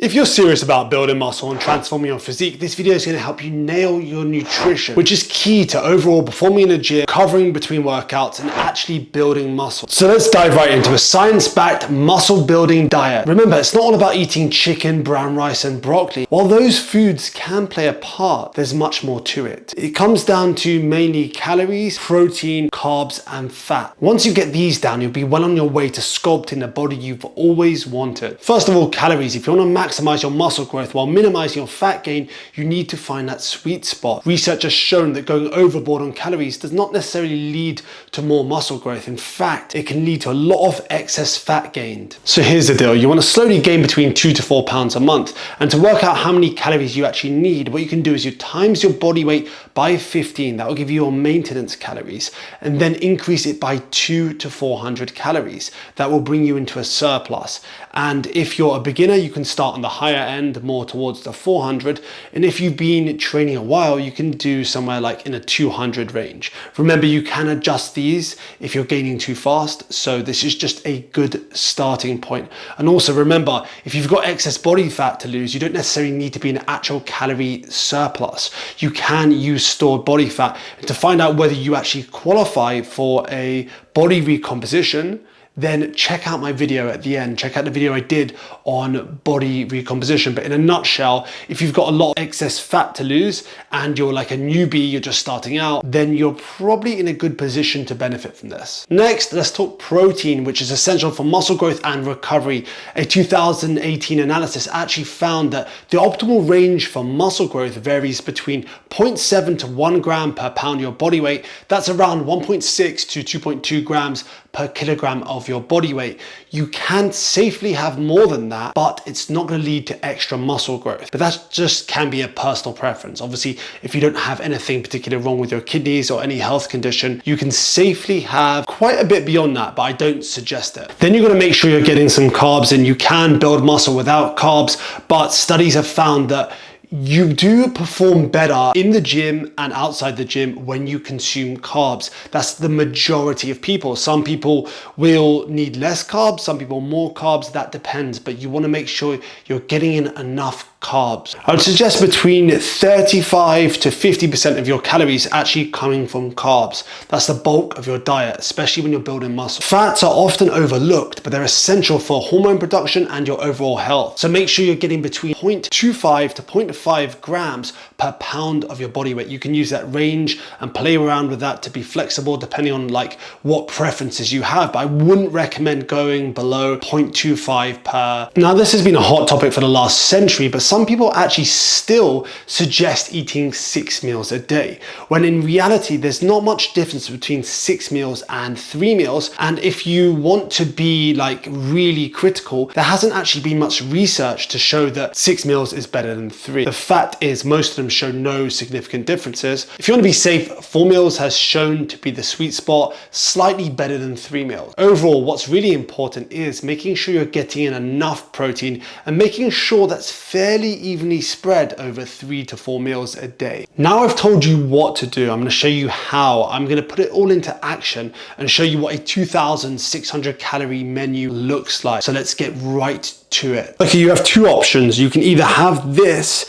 If you're serious about building muscle and transforming your physique, this video is going to help you nail your nutrition, which is key to overall performing in the gym, covering between workouts, and actually building muscle. So let's dive right into a science-backed muscle building diet. Remember, it's not all about eating chicken, brown rice, and broccoli. While those foods can play a part, there's much more to it. It comes down to mainly calories, protein, carbs, and fat. Once you get these down, you'll be well on your way to sculpting the body you've always wanted. First of all, calories. If you want to maximize your muscle growth while minimizing your fat gain, you need to find that sweet spot. Research has shown that going overboard on calories does not necessarily lead to more muscle growth. In fact, it can lead to a lot of excess fat gained. So here's the deal. You want to slowly gain between 2 to 4 pounds a month. And to work out how many calories you actually need, what you can do is you times your body weight by 15. That will give you your maintenance calories, and then increase it by 200 to 400 calories. That will bring you into a surplus. And if you're a beginner, you can start on the higher end, more towards the 400. And if you've been training a while, you can do somewhere like in a 200 range. Remember, you can adjust these if you're gaining too fast. So this is just a good starting point. And also remember, if you've got excess body fat to lose, you don't necessarily need to be an actual calorie surplus. You can use stored body fat. And to find out whether you actually qualify for a body recomposition, then check out my video at the end. Check out the video I did on body recomposition. But in a nutshell, if you've got a lot of excess fat to lose and you're like a newbie, you're just starting out, then you're probably in a good position to benefit from this. Next, let's talk protein, which is essential for muscle growth and recovery. A 2018 analysis actually found that the optimal range for muscle growth varies between 0.7 to 1 gram per pound of your body weight. That's around 1.6 to 2.2 grams per kilogram of your body weight. You can safely have more than that, but it's not going to lead to extra muscle growth. But that just can be a personal preference. Obviously, if you don't have anything particularly wrong with your kidneys or any health condition, you can safely have quite a bit beyond that, but I don't suggest it. Then you're going to make sure you're getting some carbs in. You can build muscle without carbs, but studies have found that you do perform better in the gym and outside the gym when you consume carbs. That's the majority of people. Some people will need less carbs, some people more carbs, that depends, but you want to make sure you're getting in enough carbs. I would suggest between 35 to 50% of your calories actually coming from carbs. That's the bulk of your diet, especially when you're building muscle. Fats are often overlooked, but they're essential for hormone production and your overall health. So make sure you're getting between 0.25 to 0.5 grams per pound of your body weight. You can use that range and play around with that to be flexible depending on like what preferences you have, but I wouldn't recommend going below 0.25 per. Now, this has been a hot topic for the last century, but some people actually still suggest eating 6 meals a day, when in reality, there's not much difference between 6 meals and 3 meals. And if you want to be like really critical, there hasn't actually been much research to show that 6 meals is better than 3. The fact is, most of them show no significant differences. If you want to be safe, 4 meals has shown to be the sweet spot, slightly better than 3 meals. Overall, what's really important is making sure you're getting in enough protein and making sure that's fairly evenly spread over 3 to 4 meals a day. Now I've told you what to do, I'm going to show you how. I'm going to put it all into action and show you what a 2,600 calorie menu looks like. So let's get right to it. Okay, you have two options. You can either have this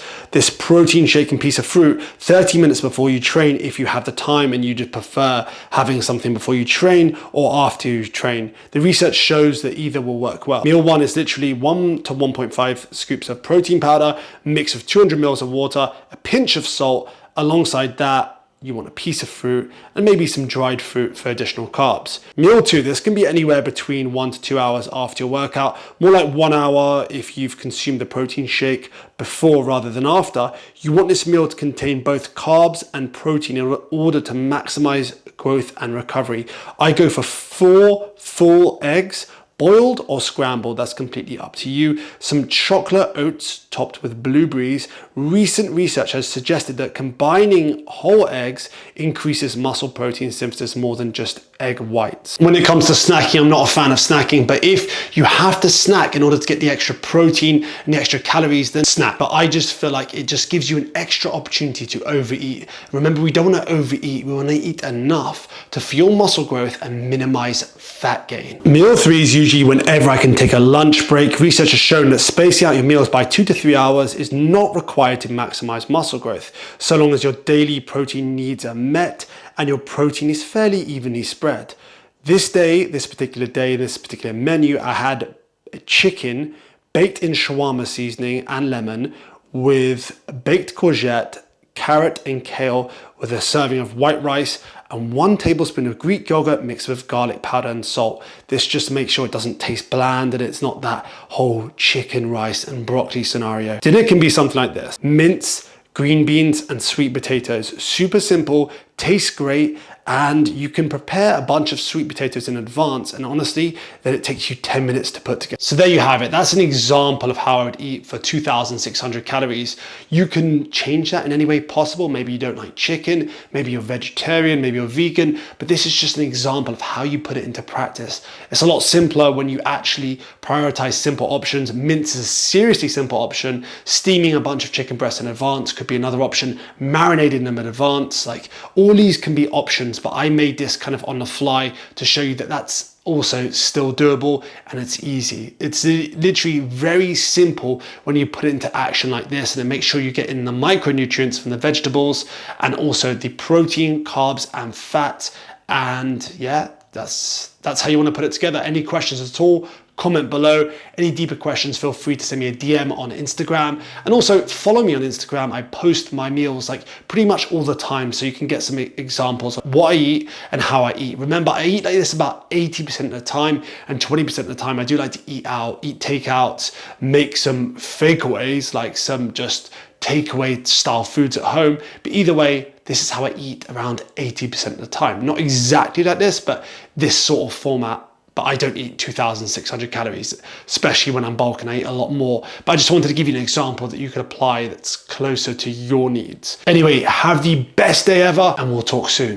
protein shaken piece of fruit 30 minutes before you train if you have the time and you just prefer having something before you train or after you train. The research shows that either will work well. Meal 1 is literally 1 to 1.5 scoops of protein powder, mix of 200 mils of water, a pinch of salt. Alongside that, you want a piece of fruit and maybe some dried fruit for additional carbs. Meal 2, this can be anywhere between 1 to 2 hours after your workout, more like 1 hour if you've consumed the protein shake before rather than after. You want this meal to contain both carbs and protein in order to maximize growth and recovery. I go for 4 full eggs, boiled or scrambled, that's completely up to you. Some chocolate oats topped with blueberries. Recent research has suggested that combining whole eggs increases muscle protein synthesis more than just egg whites. When it comes to snacking, I'm not a fan of snacking, but if you have to snack in order to get the extra protein and the extra calories, then snack. But I just feel like it just gives you an extra opportunity to overeat. Remember, we don't want to overeat. We want to eat enough to fuel muscle growth and minimize fat gain. Meal 3 is usually whenever I can take a lunch break. Research has shown that spacing out your meals by 2 to 3 hours is not required to maximize muscle growth, so long as your daily protein needs are met and your protein is fairly evenly spread. This particular menu, I had chicken baked in shawarma seasoning and lemon with baked courgette, carrot and kale, with a serving of white rice and 1 tablespoon of Greek yogurt mixed with garlic powder and salt. This just makes sure it doesn't taste bland and it's not that whole chicken, rice and broccoli scenario. Dinner can be something like this: mince, green beans and sweet potatoes. Super simple, tastes great, and you can prepare a bunch of sweet potatoes in advance, and honestly, then it takes you 10 minutes to put together. So there you have it. That's an example of how I would eat for 2,600 calories. You can change that in any way possible. Maybe you don't like chicken, maybe you're vegetarian, maybe you're vegan, but this is just an example of how you put it into practice. It's a lot simpler when you actually prioritize simple options. Mince is a seriously simple option. Steaming a bunch of chicken breasts in advance could be another option. Marinating them in advance, like all these can be options, but I made this kind of on the fly to show you that that's also still doable and it's easy. It's literally very simple when you put it into action like this, and then make sure you get in the micronutrients from the vegetables and also the protein, carbs and fat. And yeah, that's how you want to put it together. Any questions at all, comment below. Any deeper questions, feel free to send me a DM on Instagram, and also follow me on Instagram. I post my meals like pretty much all the time, so you can get some examples of what I eat and how I eat. Remember, I eat like this about 80% of the time, and 20% of the time I do like to eat out, eat takeouts, make some fakeaways, like some just takeaway style foods at home. But either way, this is how I eat around 80% of the time. Not exactly like this, but this sort of format. But I don't eat 2,600 calories, especially when I'm bulking. I eat a lot more. But I just wanted to give you an example that you could apply that's closer to your needs. Anyway, have the best day ever, and we'll talk soon.